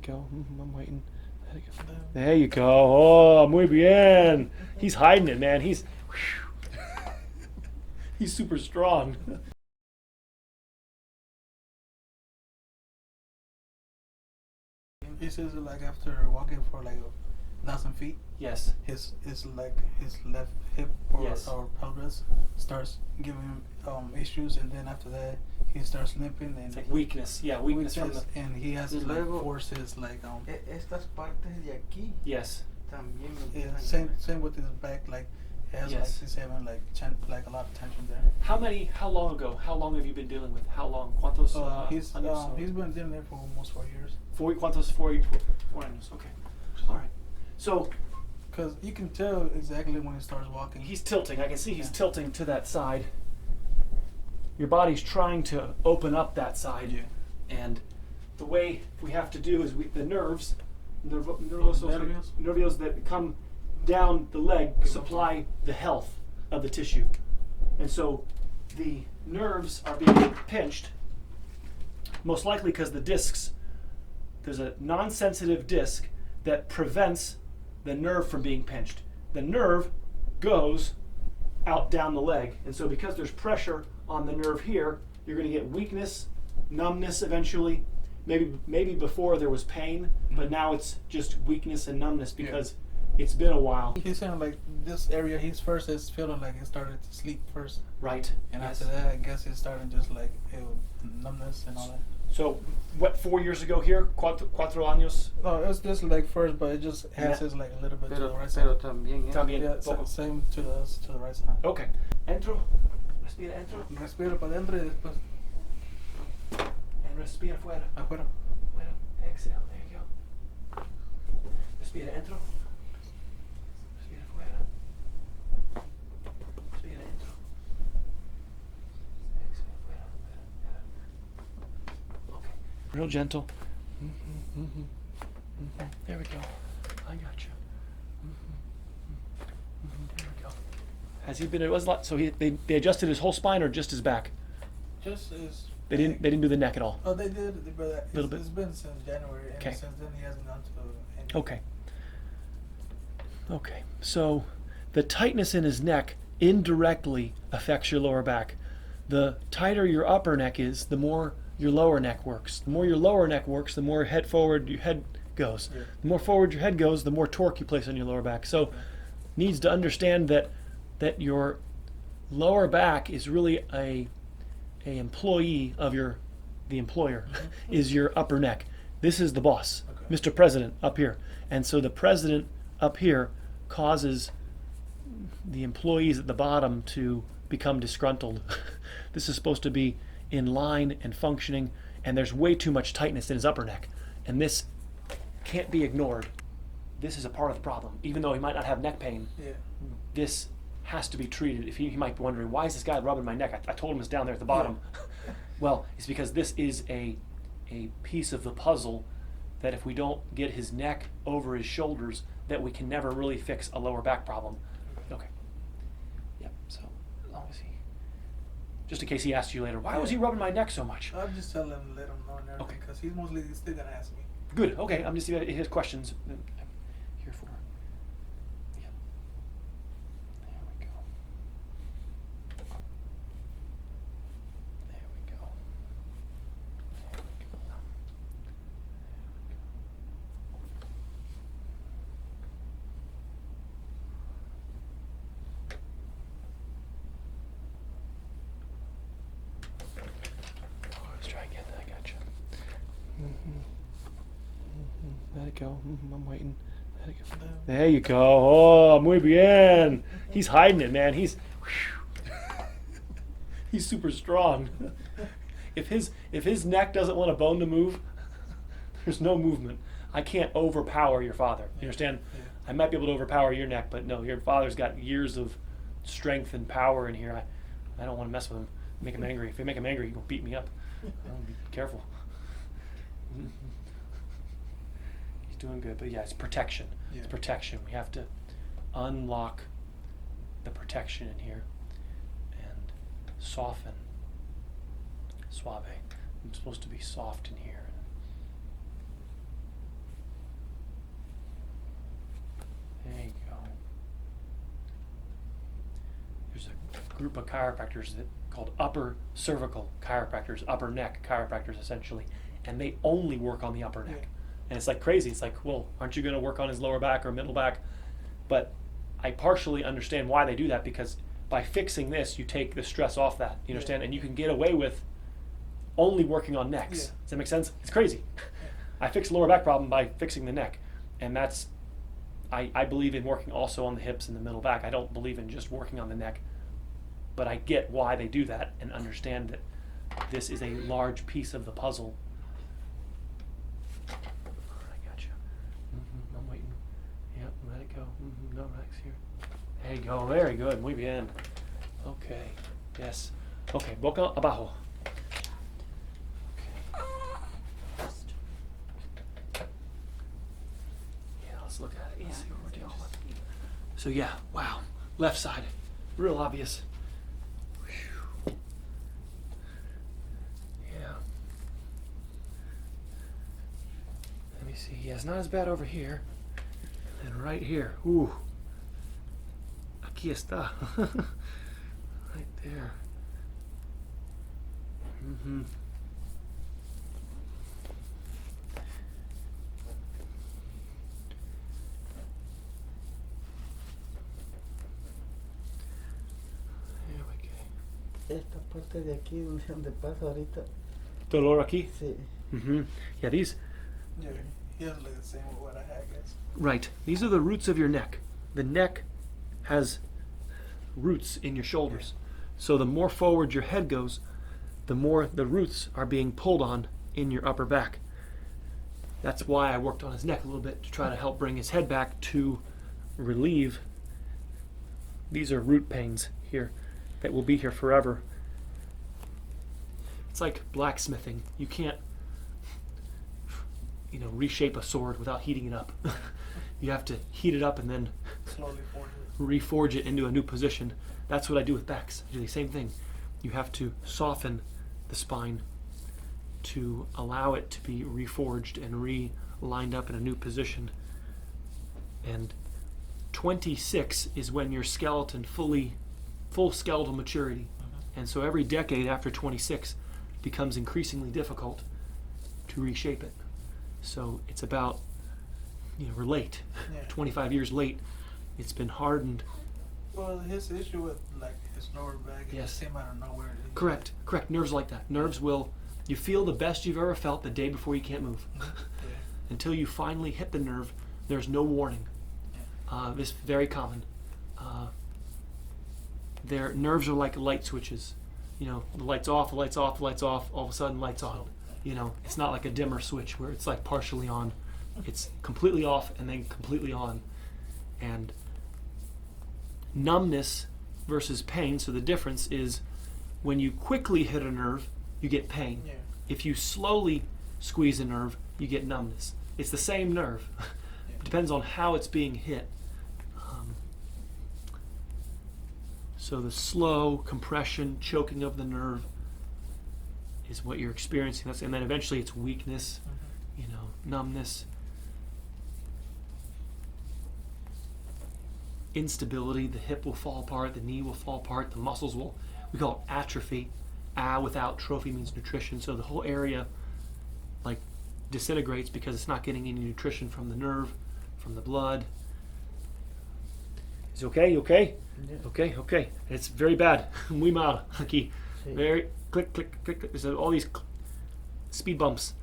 go. I'm waiting. There you go. Oh, muy bien. He's hiding it, man. He's super strong. He says like after walking for like 1,000 feet, Yes. his like his left hip or, Yes. or pelvis starts giving him issues, and then after that he starts limping and It's like weakness. Yeah, weakness from the. and he has to like force his like Estas partes de aquí Yes. también me yeah, empiezan same with his back, like it has Yes. like he's having like like a lot of tension there. How long ago? How long have you been dealing with? How long? ¿Cuántos He's años? he's been dealing there for almost 4 years. ¿Cuántos? 4 años. Okay. All right. So Because you can tell exactly when he starts walking. he's tilting. I can see he's Yeah. tilting to that side. Your body's trying to open up that side. Yeah. And the way we have to do is the nerves, Nervios. nervios that come down the leg supply the health of the tissue. And so the nerves are being pinched, most likely because the discs, there's a non-sensitive disc that prevents the nerve from being pinched. The nerve goes out down the leg. And so because there's pressure on the nerve here, you're going to get weakness, numbness eventually. Maybe before there was pain, but now it's just weakness and numbness because it's been a while. He's saying like this area, he's first is feeling like he started to sleep first. Right. And Yes. after that, I guess it's starting just like numbness and all that. So, what, 4 years ago here? Cuatro años? No, it was just like first, but it just has his like a little bit to the Pero, right pero side. también También. Yeah, Poco. same to the right side. Okay. Entro. Respira entro. Respira para adentro y después And respira fuera. afuera. Fuera. Exhale. There you go. Respira entro. Respira fuera. Respira entro. Exhale fuera. Okay. Real gentle. There we go. I got you. There we go. Has he been? It was a lot. So they adjusted his whole spine or just his back? Just is. They didn't do the neck at all. Oh, they did, but Little bit. it's been since January, and Okay. since then he hasn't gone to any. Okay. Okay. So the tightness in his neck indirectly affects your lower back. The tighter your upper neck is, the more your lower neck works. The more your lower neck works, the more head forward your head goes. Yeah. The more forward your head goes, the more torque you place on your lower back. So needs to understand that your lower back is really a employee of the employer is your upper neck. This is the boss, Okay. Mr. President up here. And so the president up here causes the employees at the bottom to become disgruntled. This is supposed to be in line and functioning, and there's way too much tightness in his upper neck. And this can't be ignored. This is a part of the problem. Even though he might not have neck pain, Yeah. this has to be treated. If he might be wondering, why is this guy rubbing my neck? I told him it's down there at the bottom. Well, it's because this is a piece of the puzzle that if we don't get his neck over his shoulders, that we can never really fix a lower back problem. Okay. Yep. So as long as he, just in case he asks you later, why was he rubbing my neck so much? I'll just tell him, let him know and everything, Okay. because he's mostly still gonna ask me. Good. Okay. I'm just his questions. I'm here for. Yep. There we go. There we go. There we go. Let's try again. I got you. Let it go. I'm waiting. Let it go. There you go. Oh, muy bien. He's hiding it, man. He's super strong. If his neck doesn't want a bone to move, there's no movement. I can't overpower your father. You understand? Yeah. I might be able to overpower your neck, but no, your father's got years of strength and power in here. I don't want to mess with him. Make him angry. If I make him angry, he'll beat me up. Be careful. He's doing good, but yeah, it's protection. Yeah. It's protection. We have to unlock the protection in here and soften. Suave. I'm supposed to be soft in here. group of chiropractors called upper cervical chiropractors, upper neck chiropractors essentially, and they only work on the upper neck. Yeah. And it's like crazy. It's like, well, aren't you going to work on his lower back or middle back? But I partially understand why they do that, because by fixing this, you take the stress off that. You understand? And you can get away with only working on necks. Yeah. Does that make sense? It's crazy. I fixed the lower back problem by fixing the neck. And that's, I believe in working also on the hips and the middle back. I don't believe in just working on the neck. But I get why they do that and understand that this is a large piece of the puzzle. I got you. I'm waiting. Yep, let it go. No, relax here. There you go. Very good. Muy bien. Okay. Yes. Okay. Boca abajo. Okay. Yeah, let's look at it. Let's see what we're dealing with. So yeah, wow. Left side. Real obvious. Whew. Yeah. Let me see. Yeah, it's not as bad over here. And right here. Ooh. Aquí está. Right there. Mm-hmm. There we go. Esta parte de aquí, donde pasa ahorita. Dolor aquí? Sí. Mm-hmm. Yeah, these. Yeah, he has like the same with what I had, I guess. Right. These are the roots of your neck. The neck has roots in your shoulders. So the more forward your head goes, the more the roots are being pulled on in your upper back. That's why I worked on his neck a little bit, to try to help bring his head back to relieve. These are root pains here that will be here forever. It's like blacksmithing. You can't, reshape a sword without heating it up. You have to heat it up and then Slowly forge it. reforge it into a new position. That's what I do with backs. I do the same thing. You have to soften the spine to allow it to be reforged and re-lined up in a new position. And 26 is when your skeleton full skeletal maturity. And so every decade after 26 becomes increasingly difficult to reshape it. So it's about, we're late. Yeah. 25 years late. It's been hardened. Well, his issue with like his lower back, it Yes. just came out of nowhere. Correct. Nerves like that. Nerves will, you feel the best you've ever felt the day before you can't move. Yeah. Until you finally hit the nerve, there's no warning. This is very common. Their nerves are like light switches. The light's off, the light's off, the light's off, all of a sudden light's on. It's not like a dimmer switch where it's like partially on. It's completely off and then completely on. And numbness versus pain, so the difference is when you quickly hit a nerve, you get pain. Yeah. If you slowly squeeze a nerve, you get numbness. It's the same nerve. It depends on how it's being hit. So the slow compression, choking of the nerve is what you're experiencing. And then eventually it's weakness, numbness, instability. The hip will fall apart, the knee will fall apart, the muscles will, we call it atrophy. Without trophy means nutrition. So the whole area disintegrates because it's not getting any nutrition from the nerve, from the blood. Is it okay? You okay? Yeah. Okay. It's very bad. Muy mal aquí. Sí. Very click. There's all these speed bumps.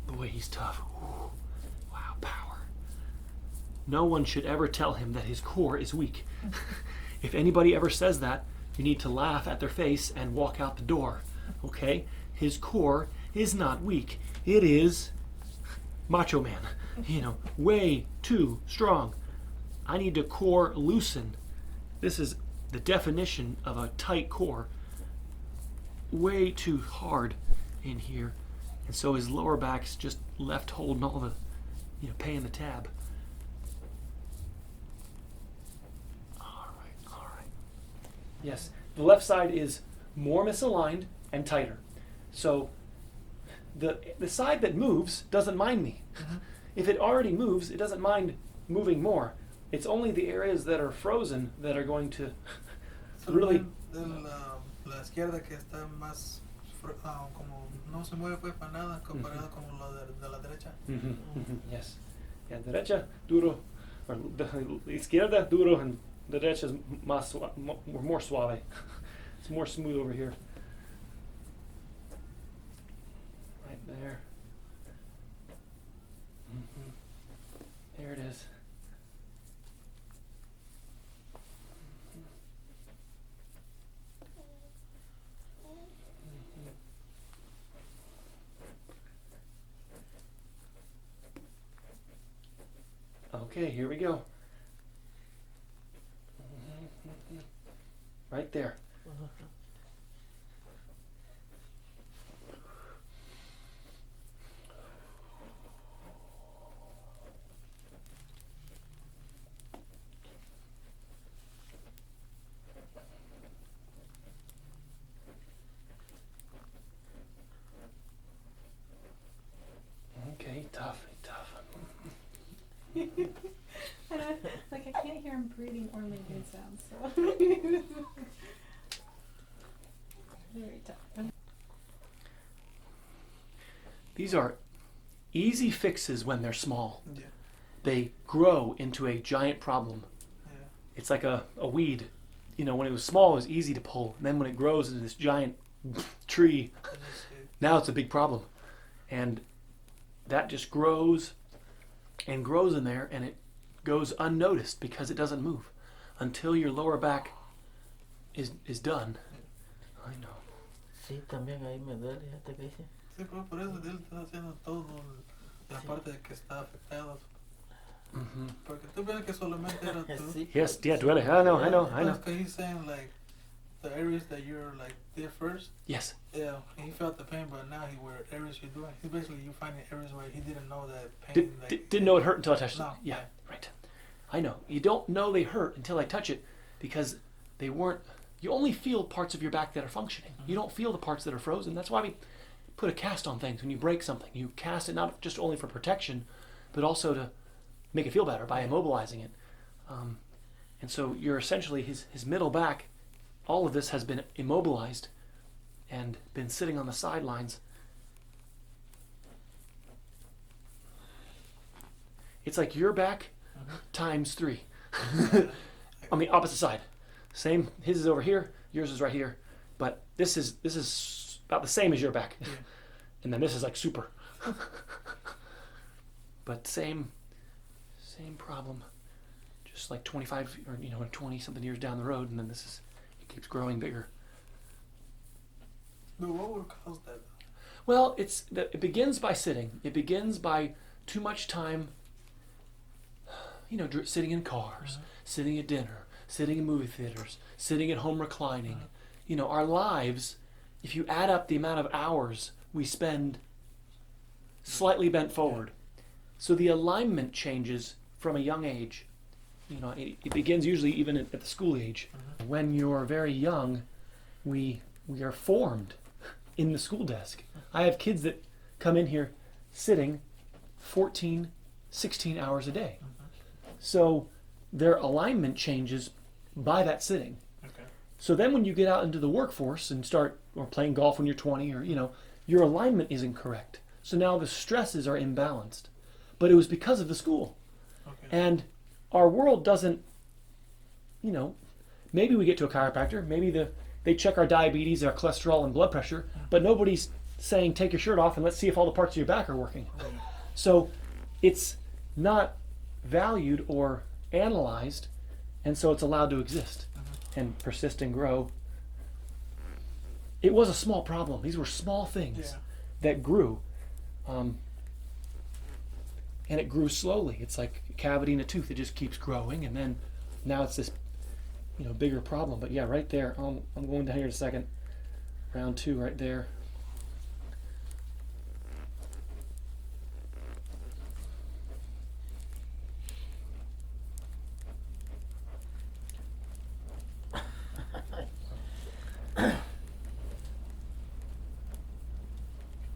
Boy, he's tough. Ooh. Wow, power. No one should ever tell him that his core is weak. If anybody ever says that, you need to laugh at their face and walk out the door. Okay? His core is not weak. It is macho man. Way too strong. I need to core loosen. This is the definition of a tight core. Way too hard in here. And so his lower back's just left holding all the, paying the tab. All right. Yes, the left side is more misaligned and tighter. So the side that moves doesn't mind me. If it already moves, it doesn't mind moving more. It's only the areas that are frozen that are going to really. La izquierda que está más como no se mueve pues para nada comparado con lo de la derecha. Yes. Yeah, derecha duro, or izquierda duro, and derecha is more suave. It's more smooth over here. Right there. There it is. Okay, here we go. Right there. Okay, tough. Like I can't hear him breathing or making sounds, so very tough. These are easy fixes when they're small. Yeah. They grow into a giant problem. Yeah. It's like a weed. You know, when it was small, it was easy to pull. And then when it grows into this giant tree, now it's a big problem. And that just grows and grows in there, and it goes unnoticed because it doesn't move until your lower back is done. I know. Sí, también ahí me duele, fíjate que dice. Sí, pero por eso él está haciendo todo la parte de que está afectado. Porque tú ves que solamente era tú. Sí. Yes, yeah, duele. I know. Because he's saying like the areas that you're like there first. Yes. Yeah, he felt the pain, but now where areas you're doing, he's basically you finding areas where he didn't know that pain. Didn't know it hurt until I touched it. No, Yeah, yeah. right. I know. You don't know they hurt until I touch it because they weren't. You only feel parts of your back that are functioning. You don't feel the parts that are frozen. That's why we put a cast on things. When you break something, you cast it not just only for protection, but also to make it feel better by immobilizing it. And so you're essentially his middle back. All of this has been immobilized and been sitting on the sidelines. It's like your back times 3 on the opposite side. Same, his is over here, yours is right here, but this is about the same as your back. Yeah. And then this is like super. But same problem. Just like 25 or 20 something years down the road, and then it keeps growing bigger. But what would cause that? Well, it begins by sitting. It begins by too much time, sitting in cars, sitting at dinner, sitting in movie theaters, sitting at home reclining. Our lives, if you add up the amount of hours we spend slightly bent forward, so the alignment changes from a young age. It begins usually even at the school age. When you're very young, we are formed in the school desk. I have kids that come in here sitting 14, 16 hours a day. So their alignment changes by that sitting. Okay. So then when you get out into the workforce and start or playing golf when you're 20 or your alignment is incorrect. So now the stresses are imbalanced. But it was because of the school. Okay. And our world doesn't, maybe we get to a chiropractor, maybe they check our diabetes, our cholesterol and blood pressure, but nobody's saying take your shirt off and let's see if all the parts of your back are working. So it's not valued or analyzed, and so it's allowed to exist and persist and grow. It was a small problem. These were small things that grew. And it grew slowly. It's like a cavity in a tooth. It just keeps growing, and then now it's this, bigger problem. But yeah, right there. I'm going down here in a second. Round 2, right there.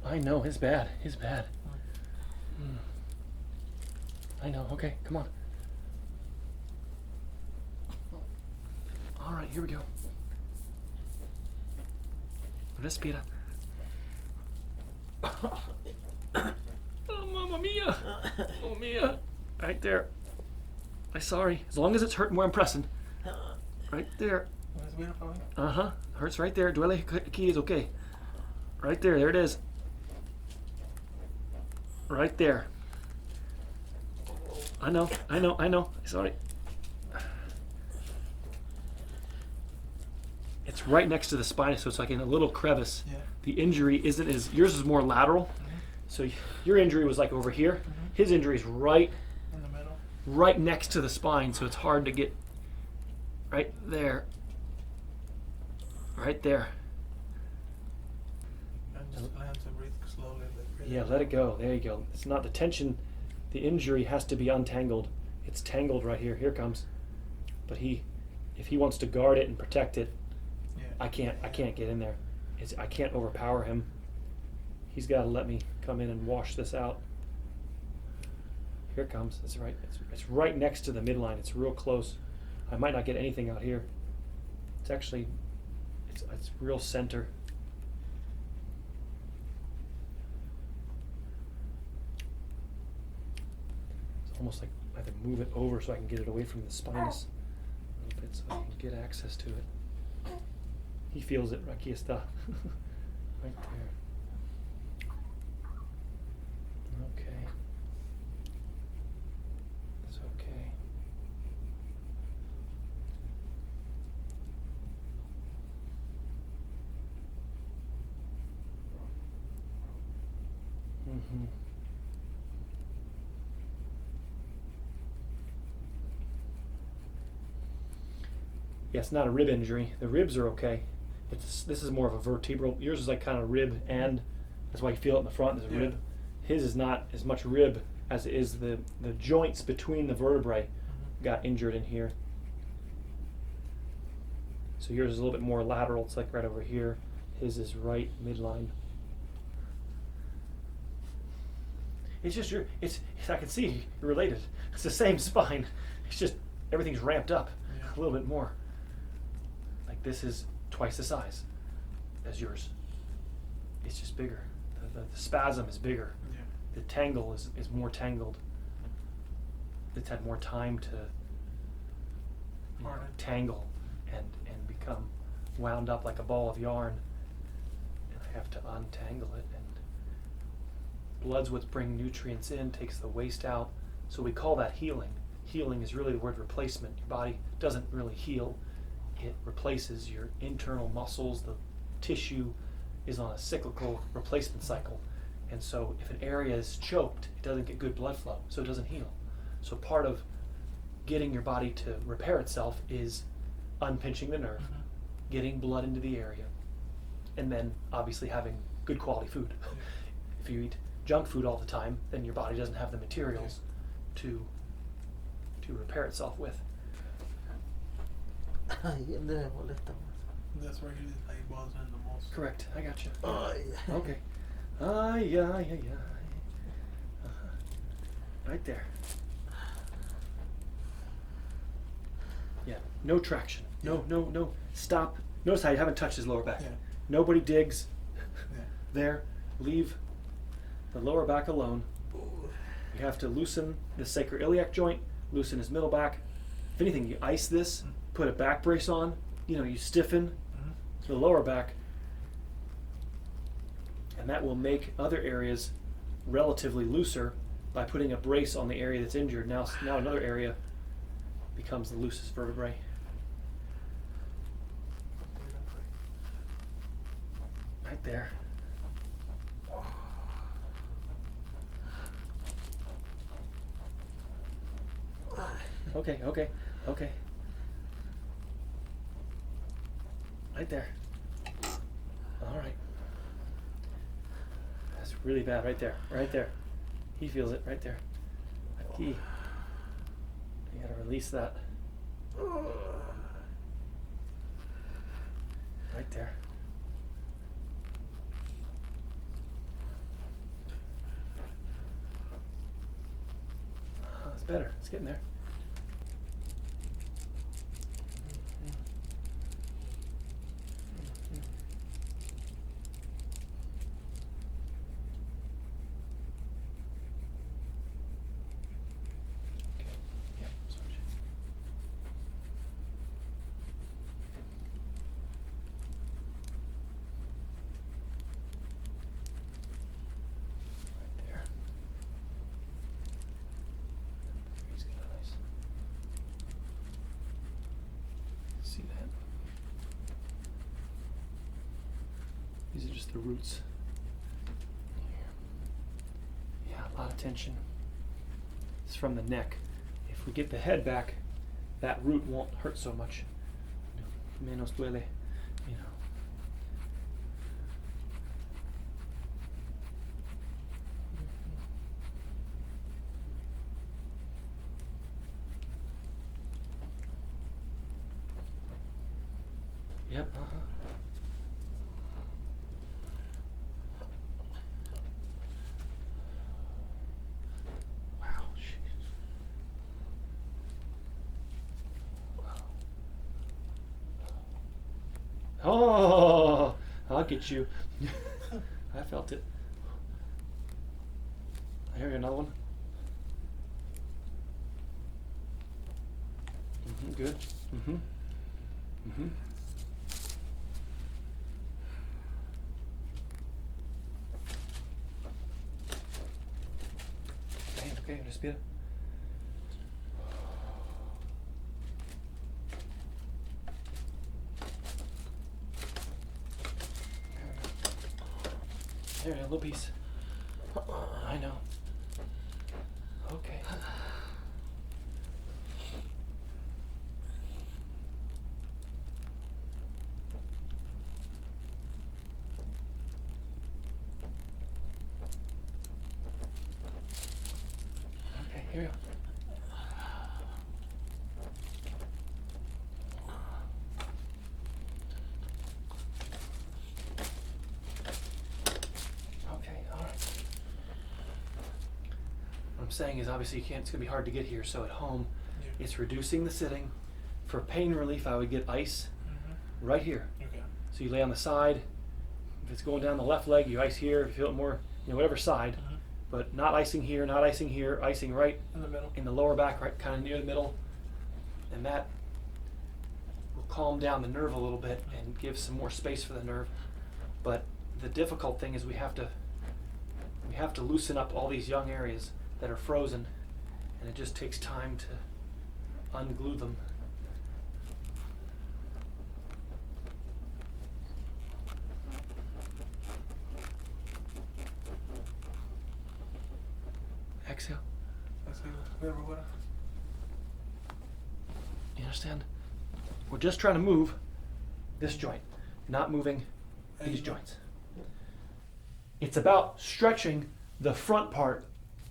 I know, it's bad. It's bad. I know. Okay, come on. All right, here we go. Respira. Oh, mamma mia. Oh, mia. Right there. I'm sorry. As long as it's hurting where I'm pressing. Right there. Respira para mí. Uh-huh. Hurts right there. Duele aquí is okay. Right there. There it is. Right there. I know. Sorry. It's right next to the spine, so it's like in a little crevice. Yeah. The injury isn't as, yours is more lateral. So your injury was like over here. His injury is right In the middle. right next to the spine, so it's hard to get right there. Right there. And just learn to breathe slowly. Like breathe. Yeah, let it go. There you go. It's not the tension. The injury has to be untangled. It's tangled right here. Here it comes. But if he wants to guard it and protect it, Yeah. I can't get in there. I can't overpower him. He's got to let me come in and wash this out. Here it comes. It's right next to the midline. It's real close. I might not get anything out here. It's actually it's real center. It's almost like I have to move it over so I can get it away from the spinous a little bit so I can get access to it. He feels it. Aquí está. Right there. Okay. It's okay. Mm-hmm. Yeah, it's not a rib injury. The ribs are okay. This is more of a vertebral. Yours is like kind of rib, and that's why you feel it in the front. There's a rib. His is not as much rib as it is the joints between the vertebrae got injured in here. So yours is a little bit more lateral. It's like right over here. His is right midline. It's just I can see you're related. It's the same spine. It's just everything's ramped up a little bit more. Like this is twice the size as yours. It's just bigger. The spasm is bigger. Yeah. The tangle is more tangled. It's had more time to Harden. tangle and become wound up like a ball of yarn. And I have to untangle it. And blood's what's bringing nutrients in, takes the waste out. So we call that healing. Healing is really the word replacement. Your body doesn't really heal. It replaces your internal muscles. The tissue is on a cyclical replacement cycle. And so if an area is choked, it doesn't get good blood flow, so it doesn't heal. So part of getting your body to repair itself is unpinching the nerve, getting blood into the area, and then obviously having good quality food. If you eat junk food all the time, then your body doesn't have the materials to repair itself with. Ay, ¿dónde me molesta más? That's where he bothers him the most. Correct, I got you. Ay. Okay. Yeah. Right there. Yeah, no traction. No. Stop. Notice how you haven't touched his lower back. Yeah. Nobody digs. Yeah. There. Leave the lower back alone. You have to loosen the sacroiliac joint, loosen his middle back. If anything, you ice this, put a back brace on, you stiffen the lower back, and that will make other areas relatively looser by putting a brace on the area that's injured. Now another area becomes the loosest vertebrae. Right there. Okay. Right there. All right. That's really bad right there. Right there. He feels it right there. Aquí. You gotta release that. Right there. better. It's getting there. Okay. Yeah, switch. Right there. He's got a nice. See that? These are just the roots. Yeah, a lot of tension. It's from the neck. If we get the head back, that root won't hurt so much. Menos duele, you know. Yep. Wow. Jeez. Wow. Oh, I'll get you. I felt it. I hear you. Another one. Good. Okay, respira. There, a little piece. I know. Okay. Okay, here we go. Okay, all right. What I'm saying is obviously you can't, it's gonna be hard to get here, so at home, Yeah. it's reducing the sitting. For pain relief, I would get ice right here. Okay. So you lay on the side. If it's going down the left leg, you ice here. If you feel it more, whatever side. But not icing here, not icing here, icing right In the middle. in the lower back, right kind of near the middle. And that will calm down the nerve a little bit and give some more space for the nerve. But the difficult thing is we have to loosen up all these young areas that are frozen, and it just takes time to unglue them. Exhale. Así, pero ahora. You understand? We're just trying to move this joint, not moving these joints. It's about stretching the front part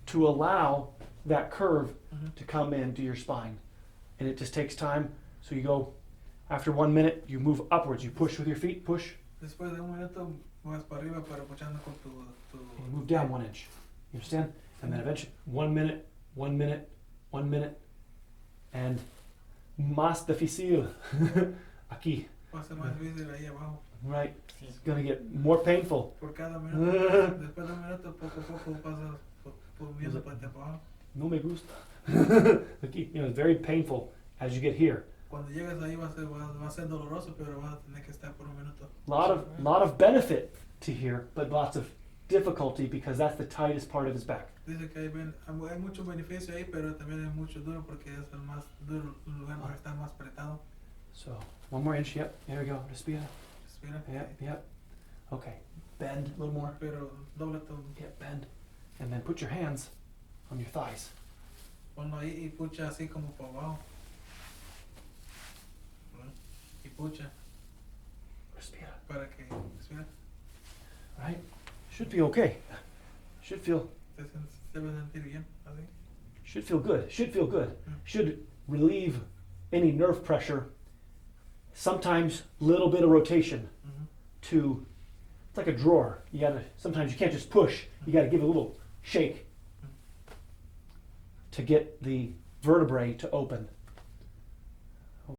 to allow that curve to come into your spine. And it just takes time. So you go, after 1 minute, you move upwards. You push with your feet, push. Después de un minuto vas para arriba para puchando con tu And you move down 1 inch. You understand? And then eventually, 1 minute, 1 minute, 1 minute. And más difícil. Aquí. va a ser más difícil ahí abajo. Right? It's going to get more painful. Por cada minuto, después de un minuto, poco a poco pasas viendo para abajo. No me gusta. Aquí, it's very painful as you get here. Cuando llegas ahí va a ser doloroso, pero vas a tener que estar por un minuto. Lot of benefit to here, but lots of difficulty because that's the tightest part of his back. Dice que hay mucho beneficio ahí, pero también hay mucho duro porque es el más duro, el lugar donde está más apretado. So 1 more inch. Yep. There we go. Respira. Respira. Yep. Okay. Bend a little more. Pero doble tu. Yep. Bend. And then put your hands on your thighs. Ponlo ahí y pucha así como para abajo. Y pucha Respira. para que respira. Right? Should feel okay. Should feel Se debe sentir bien, así. Should feel good. Should feel good. Should relieve any nerve pressure. Sometimes little bit of rotation to, it's like a drawer. Sometimes you can't just push. You gotta give it a little shake to get the vertebrae to open.